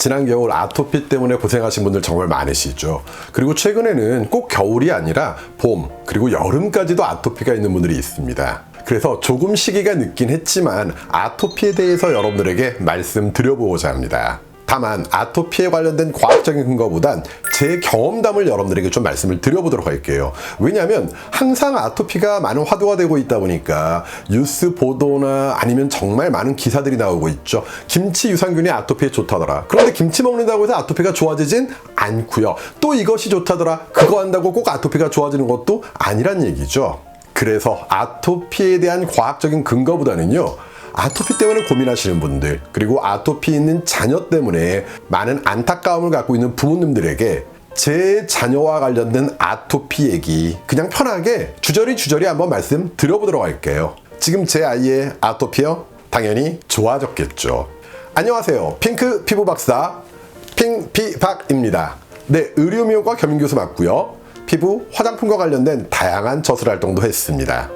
지난 겨울 아토피 때문에 고생하신 분들 정말 많으시죠. 그리고 최근에는 꼭 겨울이 아니라 봄, 그리고 여름까지도 아토피가 있는 분들이 있습니다. 그래서 조금 시기가 늦긴 했지만 아토피에 대해서 여러분들에게 말씀드려보고자 합니다. 다만 아토피에 관련된 과학적인 근거보단 제 경험담을 여러분들에게 좀 말씀을 드려보도록 할게요. 왜냐하면 항상 아토피가 많은 화두가 되고 있다 보니까 뉴스 보도나 아니면 정말 많은 기사들이 나오고 있죠. 김치 유산균이 아토피에 좋다더라. 그런데 김치 먹는다고 해서 아토피가 좋아지진 않고요. 또 이것이 좋다더라. 그거 한다고 꼭 아토피가 좋아지는 것도 아니란 얘기죠. 그래서 아토피에 대한 과학적인 근거보다는요, 아토피 때문에 고민하시는 분들, 그리고 아토피 있는 자녀 때문에 많은 안타까움을 갖고 있는 부모님들에게 제 자녀와 관련된 아토피 얘기 그냥 편하게 주저리 한번 말씀 드려보도록 할게요. 지금 제 아이의 아토피요? 당연히 좋아졌겠죠. 안녕하세요. 핑크 피부 박사 핑피박입니다. 네, 의료미용과 겸임교수 맞고요. 피부, 화장품과 관련된 다양한 저술 활동도 했습니다.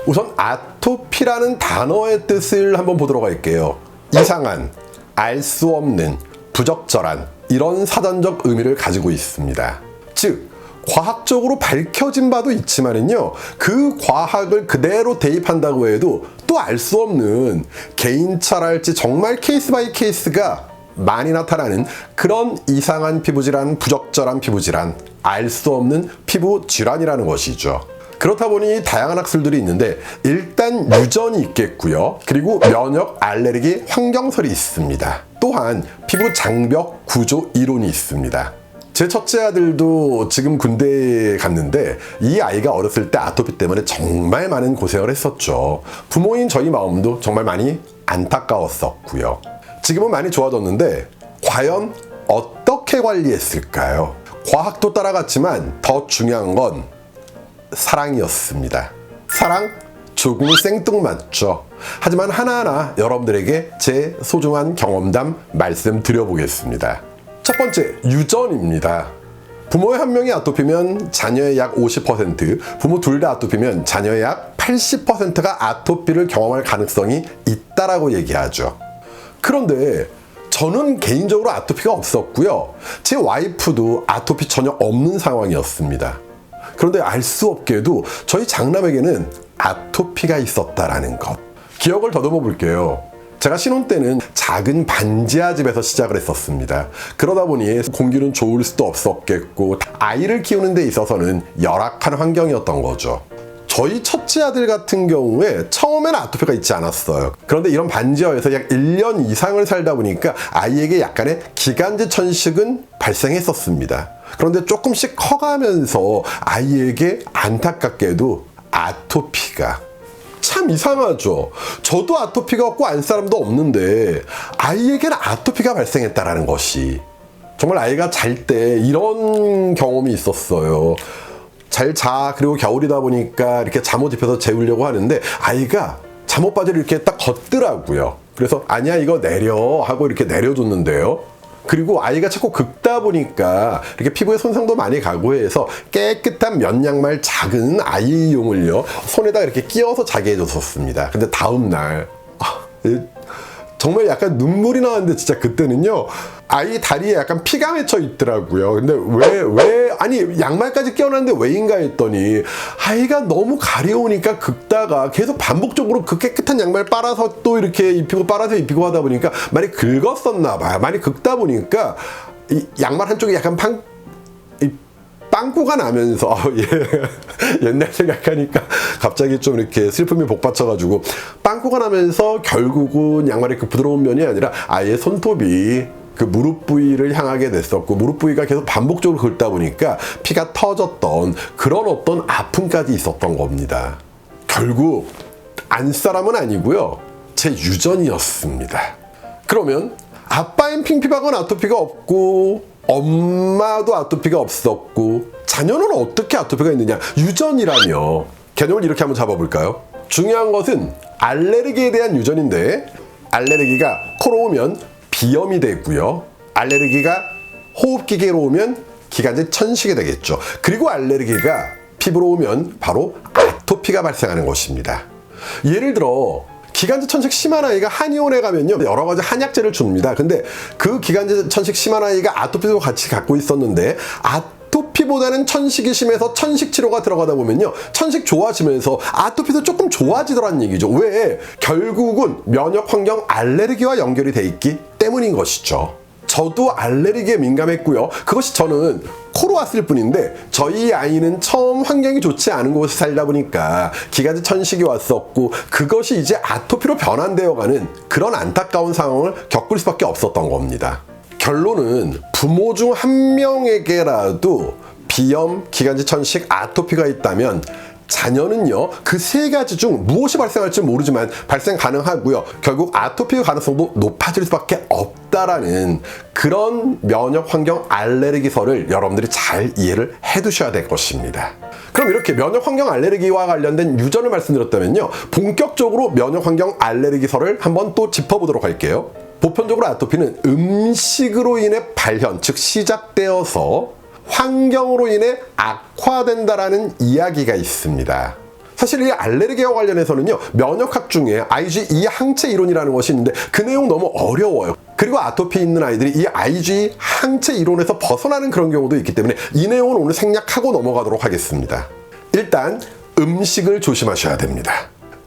우선 아토피라는 단어의 뜻을 한번 보도록 할게요. 이상한, 알 수 없는, 부적절한 이런 사전적 의미를 가지고 있습니다. 즉, 과학적으로 밝혀진 바도 있지만은요, 그 과학을 그대로 대입한다고 해도 또 알 수 없는 개인차랄지 정말 케이스 바이 케이스가 많이 나타나는 그런 이상한 피부질환, 부적절한 피부질환, 알 수 없는 피부 질환이라는 것이죠. 그렇다 보니 다양한 학술들이 있는데 일단 유전이 있겠고요. 그리고 면역, 알레르기, 환경설이 있습니다. 또한 피부 장벽 구조 이론이 있습니다. 제 첫째 아들도 지금 군대에 갔는데 이 아이가 어렸을 때 아토피 때문에 정말 많은 고생을 했었죠. 부모인 저희 마음도 정말 많이 안타까웠었고요. 지금은 많이 좋아졌는데 과연 어떻게 관리했을까요? 과학도 따라갔지만 더 중요한 건 사랑이었습니다. 사랑? 조금 생뚱맞죠. 하지만 하나하나 여러분들에게 제 소중한 경험담 말씀드려보겠습니다. 첫 번째, 유전입니다. 부모의 한 명이 아토피면 자녀의 약 50%, 부모 둘 다 아토피면 자녀의 약 80%가 아토피를 경험할 가능성이 있다라고 얘기하죠. 그런데 저는 개인적으로 아토피가 없었고요. 제 와이프도 아토피 전혀 없는 상황이었습니다. 그런데 알 수 없게도 저희 장남에게는 아토피가 있었다라는 것. 기억을 더듬어 볼게요. 제가 신혼 때는 작은 반지하 집에서 시작을 했었습니다. 그러다 보니 공기는 좋을 수도 없었겠고 아이를 키우는 데 있어서는 열악한 환경이었던 거죠. 저희 첫째 아들 같은 경우에 처음에는 아토피가 있지 않았어요. 그런데 이런 반지하에서 약 1년 이상을 살다 보니까 아이에게 약간의 기관지 천식은 발생했었습니다. 그런데 조금씩 커가면서 아이에게 안타깝게도 아토피가, 참 이상하죠. 저도 아토피가 없고 안 사람도 없는데 아이에게는 아토피가 발생했다라는 것이, 정말 아이가 잘 때 이런 경험이 있었어요. 잘 자. 그리고 겨울이다 보니까 이렇게 잠옷 입혀서 재우려고 하는데 아이가 잠옷 바지를 이렇게 딱 걷더라고요. 그래서 아니야 이거 내려 하고 이렇게 내려줬는데요. 그리고 아이가 자꾸 긁다 보니까 이렇게 피부에 손상도 많이 가고 해서 깨끗한 면 양말 작은 아이용을요 손에다 이렇게 끼워서 자게 해줬었습니다. 근데 다음날 정말 약간 눈물이 나왔는데 진짜 그때는요 아이 다리에 약간 피가 맺혀 있더라고요. 근데 아니 양말까지 끼워놨는데 왜인가 했더니 아이가 너무 가려우니까 긁다가 계속 반복적으로 그 깨끗한 양말 빨아서 또 이렇게 입히고 빨아서 입히고 하다 보니까 많이 긁었었나 봐요. 많이 긁다 보니까 이 양말 한쪽이 약간 빵꾸가 나면서 옛날 생각하니까 갑자기 좀 이렇게 슬픔이 복받쳐가지고 빵꾸가 나면서 결국은 양말의 그 부드러운 면이 아니라 아이의 손톱이 그 무릎 부위를 향하게 됐었고 무릎 부위가 계속 반복적으로 긁다 보니까 피가 터졌던 그런 어떤 아픔까지 있었던 겁니다. 결국 안 사람은 아니고요. 제 유전이었습니다. 그러면 아빠인 핑피박은 아토피가 없고 엄마도 아토피가 없었고 자녀는 어떻게 아토피가 있느냐? 유전이라며. 개념을 이렇게 한번 잡아볼까요? 중요한 것은 알레르기에 대한 유전인데 알레르기가 코로 오면 비염이 되고요. 알레르기가 호흡기계로 오면 기관지 천식이 되겠죠. 그리고 알레르기가 피부로 오면 바로 아토피가 발생하는 것입니다. 예를 들어 기관지 천식 심한 아이가 한의원에 가면요 여러 가지 한약재를 줍니다. 근데 그 기관지 천식 심한 아이가 아토피도 같이 갖고 있었는데 아토피보다는 천식이 심해서 천식 치료가 들어가다 보면요 천식 좋아지면서 아토피도 조금 좋아지더란 얘기죠. 왜? 결국은 면역 환경 알레르기와 연결이 돼 있기 때문인 것이죠. 저도 알레르기에 민감했고요. 그것이 저는 코로 왔을 뿐인데 저희 아이는 처음 환경이 좋지 않은 곳에 살다 보니까 기관지 천식이 왔었고 그것이 이제 아토피로 변환되어가는 그런 안타까운 상황을 겪을 수밖에 없었던 겁니다. 결론은 부모 중 한 명에게라도 비염, 기관지 천식, 아토피가 있다면 자녀는요 그 세 가지 중 무엇이 발생할지 모르지만 발생 가능하고요 결국 아토피 가능성도 높아질 수밖에 없다라는 그런 면역 환경 알레르기설을 여러분들이 잘 이해를 해 두셔야 될 것입니다. 그럼 이렇게 면역 환경 알레르기와 관련된 유전을 말씀드렸다면요 본격적으로 면역 환경 알레르기설을 한번 또 짚어보도록 할게요. 보편적으로 아토피는 음식으로 인해 발현, 즉 시작되어서 환경으로 인해 악화된다라는 이야기가 있습니다. 사실 이 알레르기와 관련해서는요 면역학 중에 IgE 항체 이론이라는 것이 있는데 그 내용 너무 어려워요. 그리고 아토피 있는 아이들이 이 IgE 항체 이론에서 벗어나는 그런 경우도 있기 때문에 이 내용은 오늘 생략하고 넘어가도록 하겠습니다. 일단 음식을 조심하셔야 됩니다.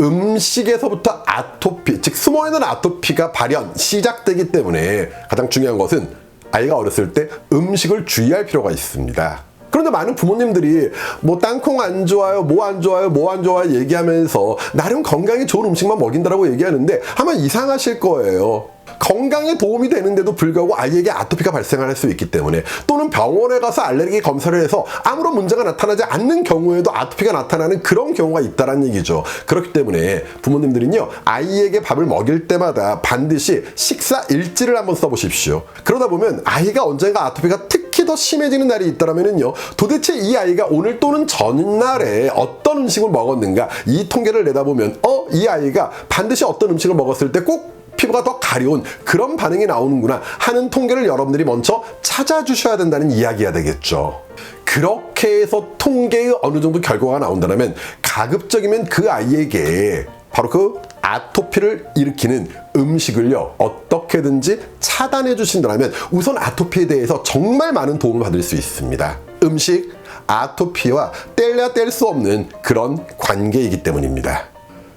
음식에서부터 아토피, 즉 숨어있는 아토피가 발현, 시작되기 때문에 가장 중요한 것은 아이가 어렸을 때 음식을 주의할 필요가 있습니다. 그런데 많은 부모님들이 뭐 땅콩 안 좋아요, 뭐 안 좋아요, 뭐 안 좋아요 얘기하면서 나름 건강에 좋은 음식만 먹인다라고 얘기하는데 아마 이상하실 거예요. 건강에 도움이 되는데도 불구하고 아이에게 아토피가 발생할 수 있기 때문에 또는 병원에 가서 알레르기 검사를 해서 아무런 문제가 나타나지 않는 경우에도 아토피가 나타나는 그런 경우가 있다는 얘기죠. 그렇기 때문에 부모님들은요 아이에게 밥을 먹일 때마다 반드시 식사 일지를 한번 써보십시오. 그러다 보면 아이가 언젠가 아토피가 특히 더 심해지는 날이 있다면은요 도대체 이 아이가 오늘 또는 전날에 어떤 음식을 먹었는가 이 통계를 내다보면 이 아이가 반드시 어떤 음식을 먹었을 때 꼭 피부가 더 가려운 그런 반응이 나오는구나 하는 통계를 여러분들이 먼저 찾아주셔야 된다는 이야기가 되겠죠. 그렇게 해서 통계의 어느 정도 결과가 나온다면 가급적이면 그 아이에게 바로 그 아토피를 일으키는 음식을요 어떻게든지 차단해 주신다면 우선 아토피에 대해서 정말 많은 도움을 받을 수 있습니다. 음식, 아토피와 뗄래야 뗄 수 없는 그런 관계이기 때문입니다.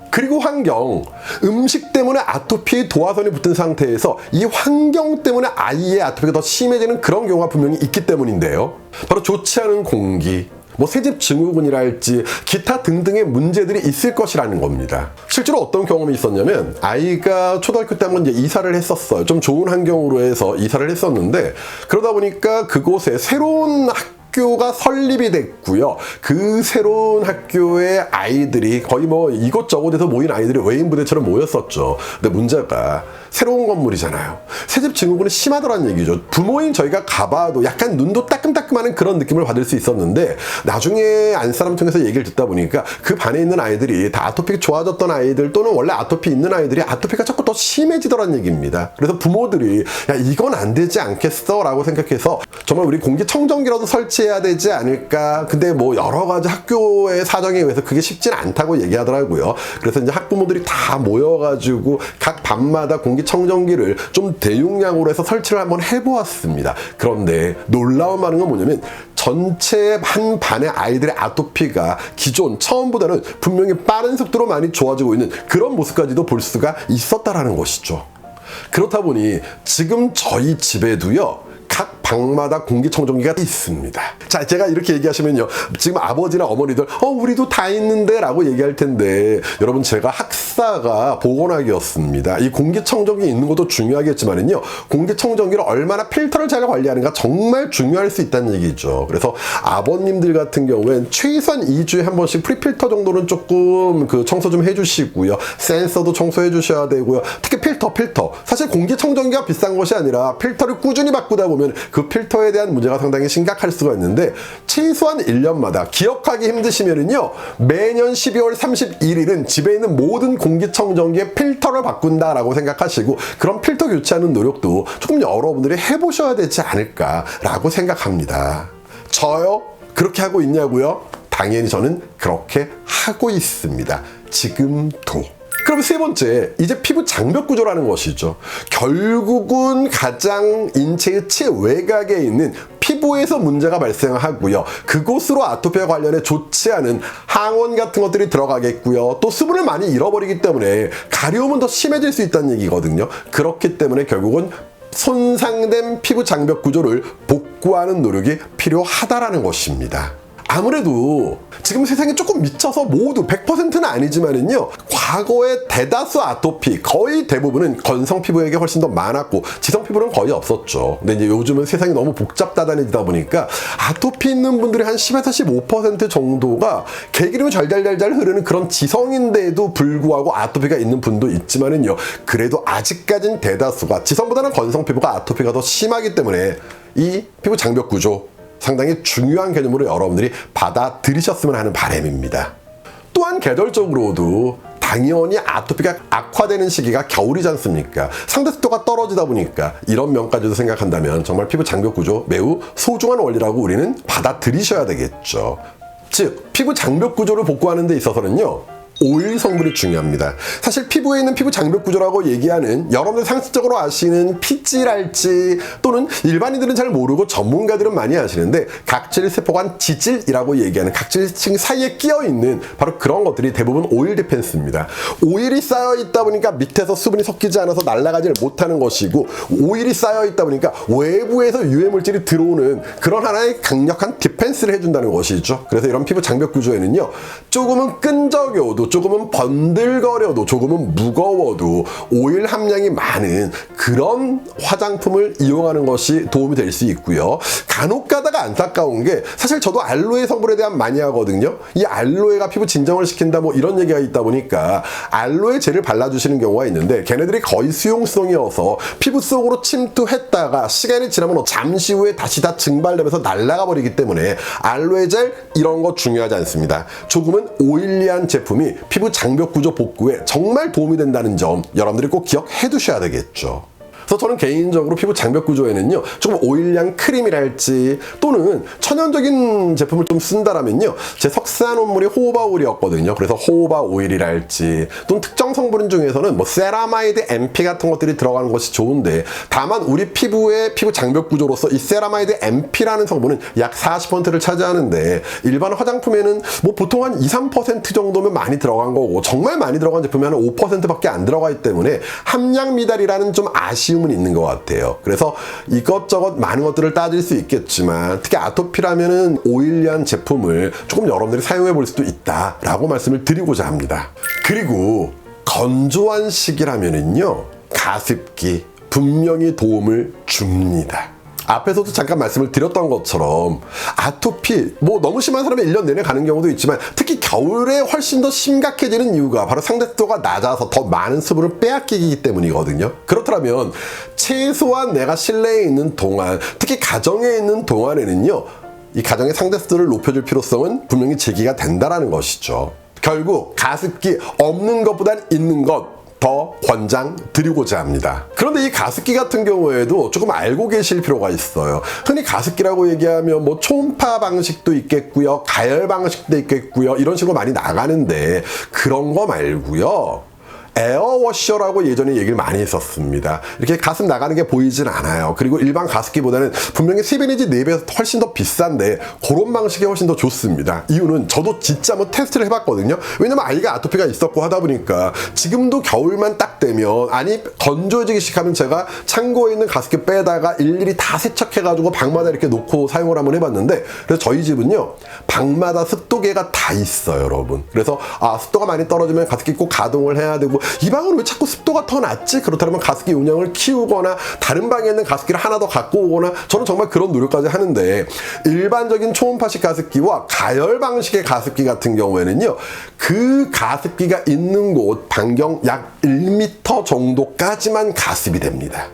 그리고 환경, 음식 때문에 아토피의 도화선이 붙은 상태에서 이 환경 때문에 아이의 아토피가 더 심해지는 그런 경우가 분명히 있기 때문인데요. 바로 좋지 않은 공기, 뭐 새집 증후군이랄지 기타 등등의 문제들이 있을 것이라는 겁니다. 실제로 어떤 경험이 있었냐면 아이가 초등학교 때 한번 이제 이사를 했었어요. 좀 좋은 환경으로 해서 이사를 했었는데 그러다 보니까 그곳에 새로운 학교가 설립이 됐고요. 그 새로운 학교의 아이들이 거의 뭐 이곳저곳에서 모인 아이들이 외인 부대처럼 모였었죠. 근데 문제가 새로운 건물이잖아요. 새집 증후군이 심하더란 얘기죠. 부모인 저희가 가봐도 약간 눈도 따끔따끔하는 그런 느낌을 받을 수 있었는데 나중에 안사람 통해서 얘기를 듣다 보니까 그 반에 있는 아이들이 다 아토피가 좋아졌던 아이들 또는 원래 아토피 있는 아이들이 아토피가 자꾸 더 심해지더란 얘기입니다. 그래서 부모들이 야 이건 안 되지 않겠어 라고 생각해서 정말 우리 공기청정기라도 설치해야 되지 않을까. 근데 뭐 여러 가지 학교의 사정에 의해서 그게 쉽진 않다고 얘기하더라고요. 그래서 이제 학부모들이 다 모여가지고 각 반마다 공기청정기를 좀 대용량으로 해서 설치를 한번 해보았습니다. 그런데 놀라운 반응은 뭐냐면 전체 한 반의 아이들의 아토피가 기존 처음보다는 분명히 빠른 속도로 많이 좋아지고 있는 그런 모습까지도 볼 수가 있었다라는 것이죠. 그렇다 보니 지금 저희 집에도요 각 방마다 공기청정기가 있습니다. 자, 제가 이렇게 얘기하시면요 지금 아버지나 어머니들 우리도 다 있는데 라고 얘기할 텐데 여러분 제가 학사가 보건학이었습니다. 이 공기청정기 있는 것도 중요하겠지만은요 공기청정기를 얼마나 필터를 잘 관리하는가 정말 중요할 수 있다는 얘기죠. 그래서 아버님들 같은 경우엔 최소한 2주에 한 번씩 프리필터 정도는 조금 그 청소 좀 해주시고요. 센서도 청소해 주셔야 되고요. 특히 필터 사실 공기청정기가 비싼 것이 아니라 필터를 꾸준히 바꾸다 보면 그 필터에 대한 문제가 상당히 심각할 수가 있는데 최소한 1년마다 기억하기 힘드시면은요 매년 12월 31일은 집에 있는 모든 공기청정기의 필터를 바꾼다라고 생각하시고 그런 필터 교체하는 노력도 조금 여러분들이 해보셔야 되지 않을까라고 생각합니다. 저요? 그렇게 하고 있냐고요? 당연히 저는 그렇게 하고 있습니다. 지금도. 그럼 세 번째, 이제 피부 장벽 구조라는 것이죠. 결국은 가장 인체의 최외곽에 있는 피부에서 문제가 발생하고요. 그곳으로 아토피와 관련해 좋지 않은 항원 같은 것들이 들어가겠고요. 또 수분을 많이 잃어버리기 때문에 가려움은 더 심해질 수 있다는 얘기거든요. 그렇기 때문에 결국은 손상된 피부 장벽 구조를 복구하는 노력이 필요하다라는 것입니다. 아무래도 지금 세상에 조금 미쳐서 모두 100%는 아니지만은요, 과거의 대다수 아토피, 거의 대부분은 건성 피부에게 훨씬 더 많았고 지성 피부는 거의 없었죠. 근데 이제 요즘은 세상이 너무 복잡다단해지다 보니까 아토피 있는 분들이 한 10에서 15% 정도가 개기름이 잘잘잘잘 흐르는 그런 지성인데도 불구하고 아토피가 있는 분도 있지만은요, 그래도 아직까진 대다수가 지성보다는 건성 피부가 아토피가 더 심하기 때문에 이 피부 장벽 구조 상당히 중요한 개념으로 여러분들이 받아들이셨으면 하는 바람입니다. 또한 계절적으로도 당연히 아토피가 악화되는 시기가 겨울이지 않습니까? 상대 습도가 떨어지다 보니까 이런 면까지도 생각한다면 정말 피부 장벽 구조 매우 소중한 원리라고 우리는 받아들이셔야 되겠죠. 즉, 피부 장벽 구조를 복구하는 데 있어서는요, 오일 성분이 중요합니다. 사실 피부에 있는 피부 장벽 구조라고 얘기하는, 여러분들 상식적으로 아시는 피질랄지, 또는 일반인들은 잘 모르고 전문가들은 많이 아시는데 각질 세포관 지질이라고 얘기하는 각질층 사이에 끼어 있는 바로 그런 것들이 대부분 오일 디펜스입니다. 오일이 쌓여 있다 보니까 밑에서 수분이 섞이지 않아서 날아가지를 못하는 것이고, 오일이 쌓여 있다 보니까 외부에서 유해 물질이 들어오는 그런 하나의 강력한 디펜스를 해준다는 것이죠. 그래서 이런 피부 장벽 구조에는요, 조금은 끈적여도, 조금은 번들거려도, 조금은 무거워도 오일 함량이 많은 그런 화장품을 이용하는 것이 도움이 될 수 있고요. 간혹 가다가 안타까운 게, 사실 저도 알로에 성분에 대한 많이 하거든요. 이 알로에가 피부 진정을 시킨다 뭐 이런 얘기가 있다 보니까 알로에 젤을 발라주시는 경우가 있는데, 걔네들이 거의 수용성이어서 피부 속으로 침투했다가 시간이 지나면 잠시 후에 다시 다 증발되면서 날아가 버리기 때문에 알로에 젤 이런 거 중요하지 않습니다. 조금은 오일리한 제품이 피부 장벽 구조 복구에 정말 도움이 된다는 점 여러분들이 꼭 기억해 두셔야 되겠죠. 그래서 저는 개인적으로 피부 장벽 구조에는요, 조금 오일량 크림이랄지 또는 천연적인 제품을 좀 쓴다라면요, 제 석사 논문이 호호바 오일이었거든요. 그래서 호호바 오일이랄지, 또는 특정 성분 중에서는 뭐 세라마이드 MP 같은 것들이 들어가는 것이 좋은데, 다만 우리 피부의 피부 장벽 구조로서 이 세라마이드 MP라는 성분은 약 40%를 차지하는데, 일반 화장품에는 뭐 보통 한 2, 3% 정도면 많이 들어간 거고, 정말 많이 들어간 제품이 한 5%밖에 안 들어가기 때문에 함량 미달이라는 좀 아쉬움은 있는 것 같아요. 그래서 이것저것 많은 것들을 따질 수 있겠지만, 특히 아토피라면은 오일리한 제품을 조금 여러분들이 사용해 볼 수도 있다라고 말씀을 드리고자 합니다. 그리고 건조한 시기라면은요, 가습기 분명히 도움을 줍니다. 앞에서도 잠깐 말씀을 드렸던 것처럼 아토피 뭐 너무 심한 사람이 1년 내내 가는 경우도 있지만, 특히 겨울에 훨씬 더 심각해지는 이유가 바로 상대습도가 낮아서 더 많은 수분을 빼앗기기 때문이거든요. 그렇다면 최소한 내가 실내에 있는 동안, 특히 가정에 있는 동안에는요, 이 가정의 상대습도를 높여줄 필요성은 분명히 제기가 된다라는 것이죠. 결국 가습기 없는 것보단 있는 것 더 권장드리고자 합니다. 그런데 이 가습기 같은 경우에도 조금 알고 계실 필요가 있어요. 흔히 가습기라고 얘기하면 뭐 초음파 방식도 있겠고요, 가열 방식도 있겠고요, 이런 식으로 많이 나가는데, 그런 거 말고요, 에어워셔라고 예전에 얘기를 많이 했었습니다. 이렇게 가습 나가는 게 보이진 않아요. 그리고 일반 가습기보다는 분명히 3배 내지 4배 훨씬 더 비싼데, 그런 방식이 훨씬 더 좋습니다. 이유는 저도 진짜 뭐 테스트를 해봤거든요. 왜냐면 아이가 아토피가 있었고 하다 보니까 지금도 겨울만 딱 되면, 아니 건조해지기 시작하면 제가 창고에 있는 가습기 빼다가 일일이 다 세척해가지고 방마다 이렇게 놓고 사용을 한번 해봤는데, 그래서 저희 집은요, 방마다 습도계가 다 있어요, 여러분. 그래서 습도가 많이 떨어지면 가습기 꼭 가동을 해야 되고, 이 방은 왜 자꾸 습도가 더 낮지? 그렇다면 가습기 용량을 키우거나 다른 방에 있는 가습기를 하나 더 갖고 오거나, 저는 정말 그런 노력까지 하는데, 일반적인 초음파식 가습기와 가열 방식의 가습기 같은 경우에는요, 그 가습기가 있는 곳 반경 약 1m 정도까지만 가습이 됩니다.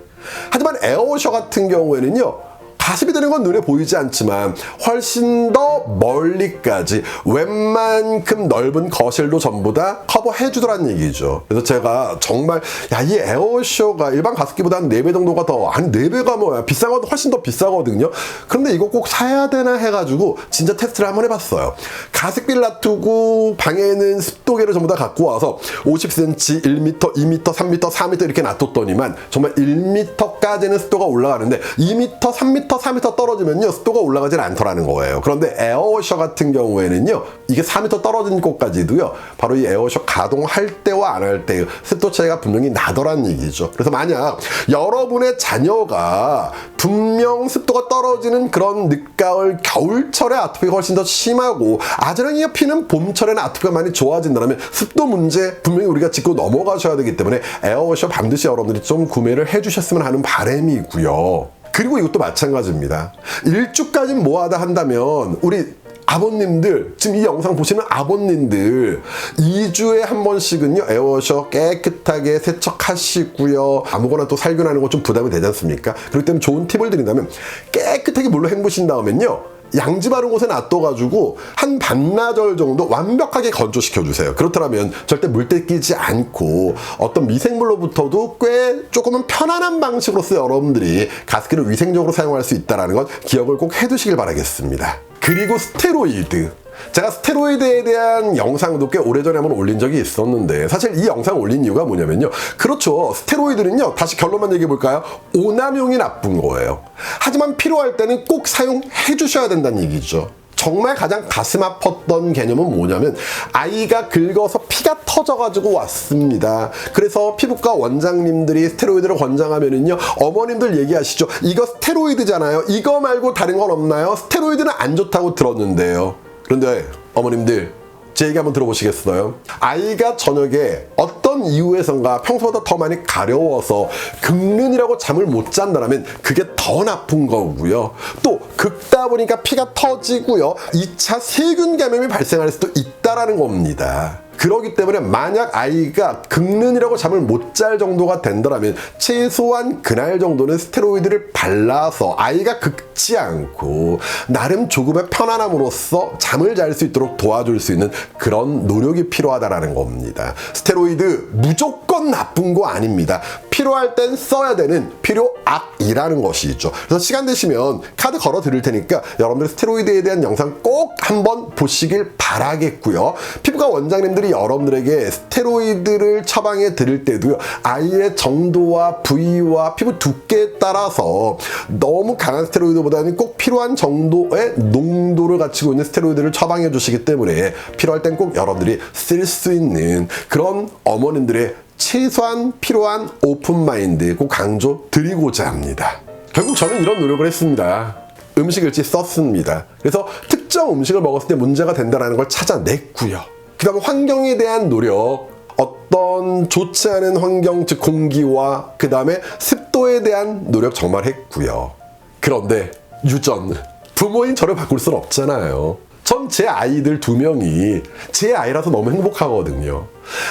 하지만 에어워셔 같은 경우에는요, 가습이 되는 건 눈에 보이지 않지만 훨씬 더 멀리까지 웬만큼 넓은 거실도 전부 다 커버해 주더란 얘기죠. 그래서 제가 정말 이 에어쇼가 일반 가습기보다 한 4배 정도가 더, 아니 4배가 뭐야, 비싼 건 훨씬 더 비싸거든요. 그런데 이거 꼭 사야 되나 해가지고 진짜 테스트를 한번 해봤어요. 가습기를 놔두고 방에는 습도계를 전부 다 갖고 와서 50cm, 1m, 2m, 3m, 4m 이렇게 놔뒀더니만 정말 1m까지는 습도가 올라가는데 2m, 3m, 4m 떨어지면요 습도가 올라가질 않더라는 거예요. 그런데 에어워셔 같은 경우에는요 이게 4m 떨어진 곳까지도요 바로 이 에어워셔 가동할 때와 안 할 때 습도 차이가 분명히 나더란 얘기죠. 그래서 만약 여러분의 자녀가 분명 습도가 떨어지는 그런 늦가을 겨울철에 아토피가 훨씬 더 심하고 아즈랑이가 피는 봄철에는 아토피가 많이 좋아진다면 습도 문제 분명히 우리가 짚고 넘어가셔야 되기 때문에 에어워셔 반드시 여러분들이 좀 구매를 해주셨으면 하는 바람이고요. 그리고 이것도 마찬가지입니다. 일주까지 뭐하다 한다면 우리 아버님들, 지금 이 영상 보시는 아버님들 2주에 한 번씩은요 에어워셔 깨끗하게 세척하시고요. 아무거나 또 살균하는 거 좀 부담이 되지 않습니까? 그렇기 때문에 좋은 팁을 드린다면 깨끗하게 물로 헹구신 다음엔요 양지 바른 곳에 놔둬가지고 한 반나절 정도 완벽하게 건조시켜주세요. 그렇다면 절대 물때 끼지 않고 어떤 미생물로부터도 꽤 조금은 편안한 방식으로서 여러분들이 가습기를 위생적으로 사용할 수 있다는 것 기억을 꼭 해두시길 바라겠습니다. 그리고 스테로이드. 제가 스테로이드에 대한 영상도 꽤 오래전에 한번 올린 적이 있었는데 사실 이 영상 올린 이유가 뭐냐면요. 그렇죠. 스테로이드는요. 다시 결론만 얘기해 볼까요? 오남용이 나쁜 거예요. 하지만 필요할 때는 꼭 사용해 주셔야 된다는 얘기죠. 정말 가장 가슴 아팠던 개념은 뭐냐면 아이가 긁어서 피가 터져가지고 왔습니다. 그래서 피부과 원장님들이 스테로이드를 권장하면은요 어머님들 얘기하시죠. 이거 스테로이드잖아요. 이거 말고 다른 건 없나요? 스테로이드는 안 좋다고 들었는데요. 그런데 어머님들 제 얘기 한번 들어보시겠어요? 아이가 저녁에 어떤 이유에선가 평소보다 더 많이 가려워서 긁는이라고 잠을 못 잔다면 그게 더 나쁜 거고요. 또 긁다 보니까 피가 터지고요. 2차 세균 감염이 발생할 수도 있다라는 겁니다. 그렇기 때문에 만약 아이가 긁는이라고 잠을 못 잘 정도가 된다면 최소한 그날 정도는 스테로이드를 발라서 아이가 긁지 않고 나름 조금의 편안함으로써 잠을 잘 수 있도록 도와줄 수 있는 그런 노력이 필요하다라는 겁니다. 스테로이드 무조건 나쁜 거 아닙니다. 필요할 땐 써야 되는 필요악이라는 것이죠. 그래서 시간 되시면 카드 걸어 드릴 테니까 여러분들 스테로이드에 대한 영상 꼭 한번 보시길 바라겠고요. 피부과 원장님들이 여러분들에게 스테로이드를 처방해 드릴 때도요. 아이의 정도와 부위와 피부 두께에 따라서 너무 강한 스테로이드보다는 꼭 필요한 정도의 농도를 갖추고 있는 스테로이드를 처방해 주시기 때문에 필요할 땐 꼭 여러분들이 쓸 수 있는 그런 어머님들의 최소한 필요한 오픈 마인드 꼭 강조 드리고자 합니다. 결국 저는 이런 노력을 했습니다. 음식 일지 썼습니다. 그래서 특정 음식을 먹었을 때 문제가 된다는 걸 찾아냈고요. 그 다음 환경에 대한 노력, 어떤 좋지 않은 환경, 즉 공기와 그 다음에 습도에 대한 노력 정말 했고요. 그런데 유전, 부모인 저를 바꿀 순 없잖아요. 전 제 아이들 2명이 제 아이라서 너무 행복하거든요.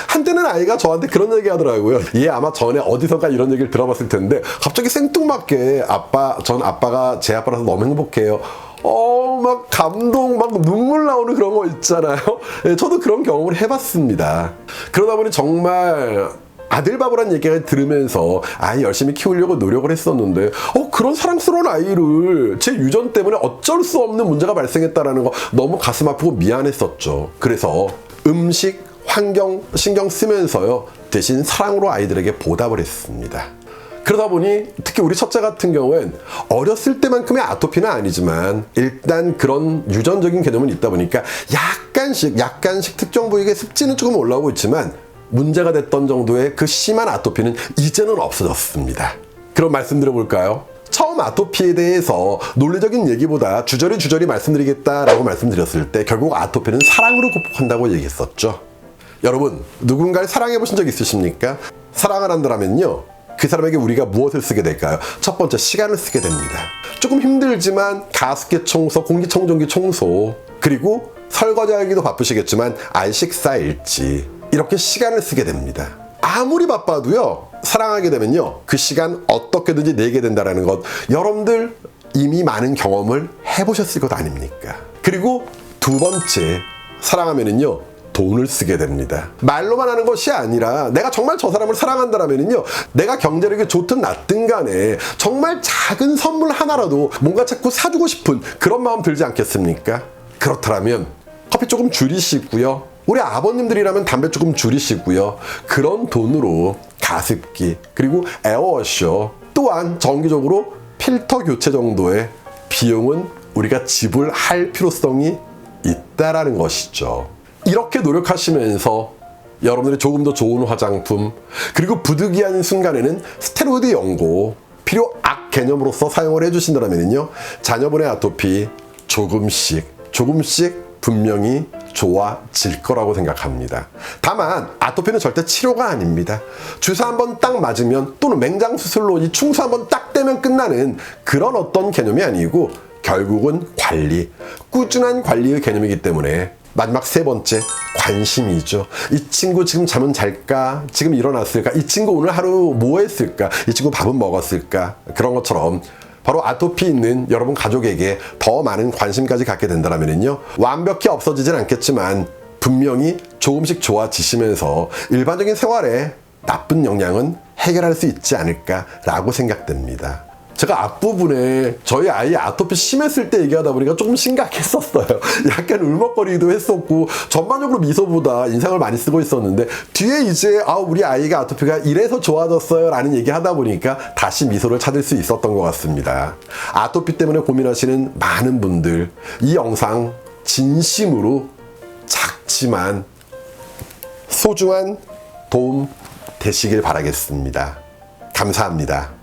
한때는 아이가 저한테 그런 얘기 하더라고요. 얘 아마 전에 어디선가 이런 얘기를 들어봤을 텐데 갑자기 생뚱맞게 전 아빠가 제 아빠라서 너무 행복해요. 막 감동, 막 눈물 나오는 그런 거 있잖아요. 네, 저도 그런 경험을 해봤습니다. 그러다 보니 정말 아들 바보란 얘기를 들으면서 아이 열심히 키우려고 노력을 했었는데 그런 사랑스러운 아이를 제 유전 때문에 어쩔 수 없는 문제가 발생했다라는 거 너무 가슴 아프고 미안했었죠. 그래서 음식, 환경 신경 쓰면서요 대신 사랑으로 아이들에게 보답을 했습니다. 그러다 보니 특히 우리 첫째 같은 경우엔 어렸을 때만큼의 아토피는 아니지만 일단 그런 유전적인 개념은 있다 보니까 약간씩 특정 부위에 습지는 조금 올라오고 있지만 문제가 됐던 정도의 그 심한 아토피는 이제는 없어졌습니다. 그럼 말씀드려볼까요? 처음 아토피에 대해서 논리적인 얘기보다 주저리 말씀드리겠다라고 말씀드렸을 때 결국 아토피는 사랑으로 극복한다고 얘기했었죠. 여러분 누군가를 사랑해 보신 적 있으십니까? 사랑을 한다면요 그 사람에게 우리가 무엇을 쓰게 될까요? 첫 번째 시간을 쓰게 됩니다. 조금 힘들지만 가습기 청소, 공기청정기 청소, 그리고 설거지하기도 바쁘시겠지만 아이 식사 일지 이렇게 시간을 쓰게 됩니다. 아무리 바빠도요 사랑하게 되면요 그 시간 어떻게든지 내게 된다는 것 여러분들 이미 많은 경험을 해보셨을 것 아닙니까? 그리고 두 번째, 사랑하면은요, 돈을 쓰게 됩니다. 말로만 하는 것이 아니라 내가 정말 저 사람을 사랑한다면은요, 내가 경제력이 좋든 낮든 간에 정말 작은 선물 하나라도 뭔가 자꾸 사주고 싶은 그런 마음 들지 않겠습니까? 그렇다면 커피 조금 줄이시고요. 우리 아버님들이라면 담배 조금 줄이시고요. 그런 돈으로 가습기, 그리고 에어워셔, 또한 정기적으로 필터 교체 정도의 비용은 우리가 지불할 필요성이 있다라는 것이죠. 이렇게 노력하시면서 여러분들이 조금 더 좋은 화장품, 그리고 부득이한 순간에는 스테로이드 연고, 필요 악 개념으로서 사용을 해주신다면요, 자녀분의 아토피 조금씩 분명히 좋아질 거라고 생각합니다. 다만 아토피는 절대 치료가 아닙니다. 주사 한번 딱 맞으면, 또는 맹장 수술로 이 충수 한번 딱 떼면 끝나는 그런 어떤 개념이 아니고, 결국은 관리, 꾸준한 관리의 개념이기 때문에 마지막 세 번째, 관심이죠. 이 친구 지금 잠은 잘까? 지금 일어났을까? 이 친구 오늘 하루 뭐 했을까? 이 친구 밥은 먹었을까? 그런 것처럼 바로 아토피 있는 여러분 가족에게 더 많은 관심까지 갖게 된다면요, 완벽히 없어지진 않겠지만 분명히 조금씩 좋아지시면서 일반적인 생활에 나쁜 영향은 해결할 수 있지 않을까라고 생각됩니다. 제가 앞부분에 저희 아이 아토피 심했을 때 얘기하다 보니까 조금 심각했었어요. 약간 울먹거리기도 했었고, 전반적으로 미소보다 인상을 많이 쓰고 있었는데, 뒤에 이제 우리 아이가 아토피가 이래서 좋아졌어요 라는 얘기 하다 보니까 다시 미소를 찾을 수 있었던 것 같습니다. 아토피 때문에 고민하시는 많은 분들, 이 영상 진심으로 작지만 소중한 도움 되시길 바라겠습니다. 감사합니다.